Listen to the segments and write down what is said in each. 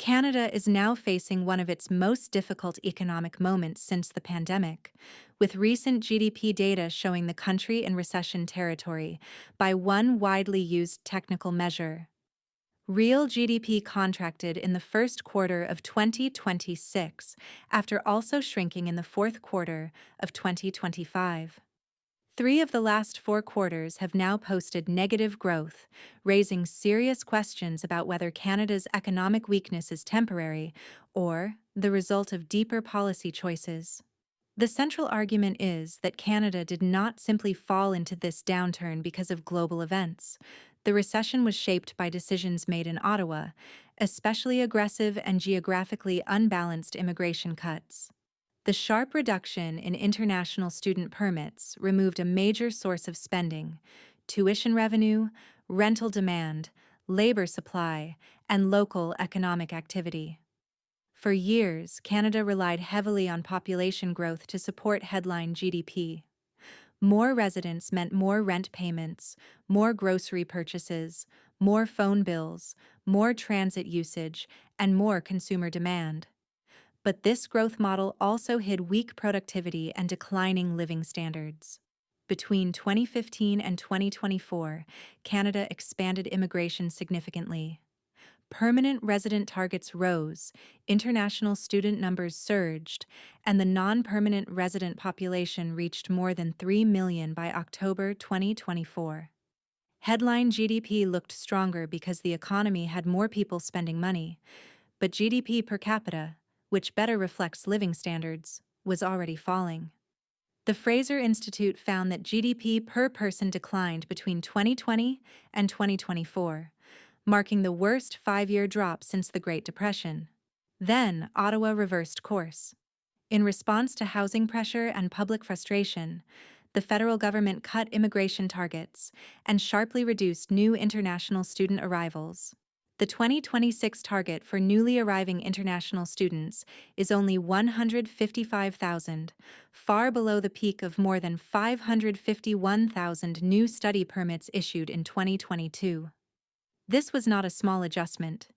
Canada is now facing one of its most difficult economic moments since the pandemic, with recent GDP data showing the country in recession territory by one widely used technical measure. Real GDP contracted in the first quarter of 2026 after also shrinking in the fourth quarter of 2025. Three of the last four quarters have now posted negative growth, raising serious questions about whether Canada's economic weakness is temporary or the result of deeper policy choices. The central argument is that Canada did not simply fall into this downturn because of global events. The recession was shaped by decisions made in Ottawa, especially aggressive and geographically unbalanced immigration cuts. The sharp reduction in international student permits removed a major source of spending: tuition revenue, rental demand, labor supply, and local economic activity. For years, Canada relied heavily on population growth to support headline GDP. More residents meant more rent payments, more grocery purchases, more phone bills, more transit usage, and more consumer demand. But this growth model also hid weak productivity and declining living standards. Between 2015 and 2024, Canada expanded immigration significantly. Permanent resident targets rose, international student numbers surged, and the non-permanent resident population reached more than 3 million by October 2024. Headline GDP looked stronger because the economy had more people spending money, but GDP per capita, which better reflects living standards, was already falling. The Fraser Institute found that GDP per person declined between 2020 and 2024, marking the worst five-year drop since the Great Depression. Then, Ottawa reversed course. In response to housing pressure and public frustration, the federal government cut immigration targets and sharply reduced new international student arrivals. The 2026 target for newly arriving international students is only 155,000, far below the peak of more than 551,000 new study permits issued in 2022. This was not a small adjustment.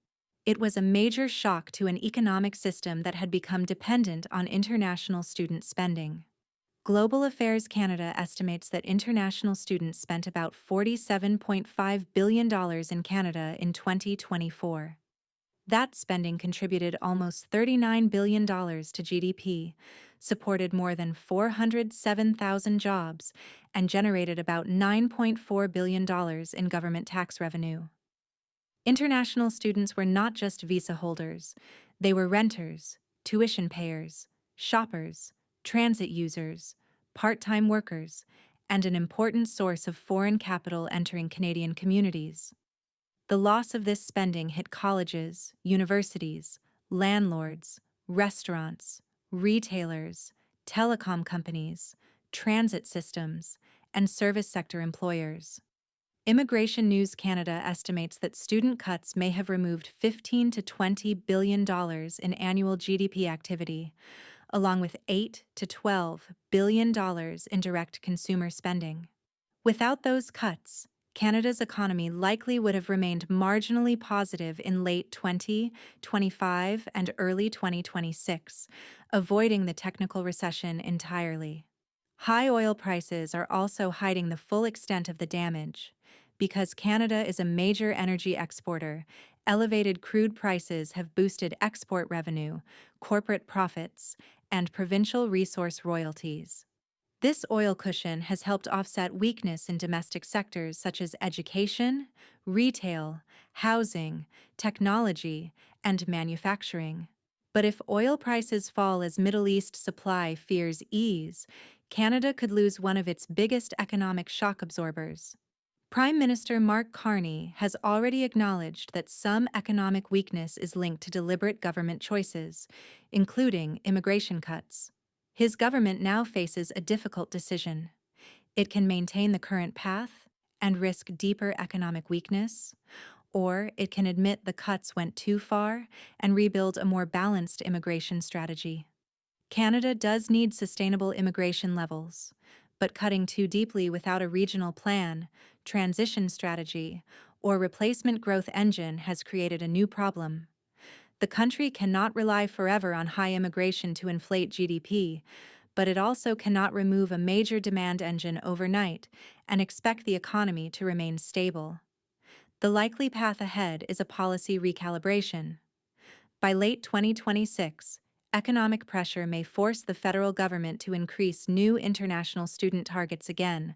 It was a major shock to an economic system that had become dependent on international student spending. Global Affairs Canada estimates that international students spent about $47.5 billion in Canada in 2024. That spending contributed almost $39 billion to GDP, supported more than 407,000 jobs, and generated about $9.4 billion in government tax revenue. International students were not just visa holders, they were renters, tuition payers, shoppers, transit users, part-time workers, and an important source of foreign capital entering Canadian communities. The loss of this spending hit colleges, universities, landlords, restaurants, retailers, telecom companies, transit systems, and service sector employers. Immigration News Canada estimates that student cuts may have removed $15 to $20 billion in annual GDP activity, along with $8 to $12 billion in direct consumer spending. Without those cuts, Canada's economy likely would have remained marginally positive in late 2025 and early 2026, avoiding the technical recession entirely. High oil prices are also hiding the full extent of the damage. Because Canada is a major energy exporter, elevated crude prices have boosted export revenue, corporate profits, and provincial resource royalties. This oil cushion has helped offset weakness in domestic sectors such as education, retail, housing, technology, and manufacturing. But if oil prices fall as Middle East supply fears ease, Canada could lose one of its biggest economic shock absorbers. Prime Minister Mark Carney has already acknowledged that some economic weakness is linked to deliberate government choices, including immigration cuts. His government now faces a difficult decision. It can maintain the current path and risk deeper economic weakness, or it can admit the cuts went too far and rebuild a more balanced immigration strategy. Canada does need sustainable immigration levels, but cutting too deeply without a regional plan, transition strategy, or replacement growth engine has created a new problem. The country cannot rely forever on high immigration to inflate GDP, but it also cannot remove a major demand engine overnight and expect the economy to remain stable. The likely path ahead is a policy recalibration. By late 2026, economic pressure may force the federal government to increase new international student targets again,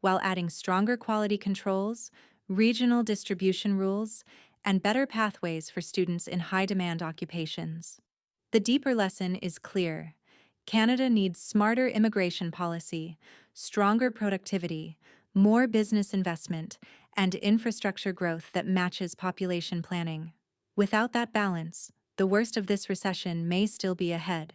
while adding stronger quality controls, regional distribution rules, and better pathways for students in high-demand occupations. The deeper lesson is clear. Canada needs smarter immigration policy, stronger productivity, more business investment, and infrastructure growth that matches population planning. Without that balance, the worst of this recession may still be ahead.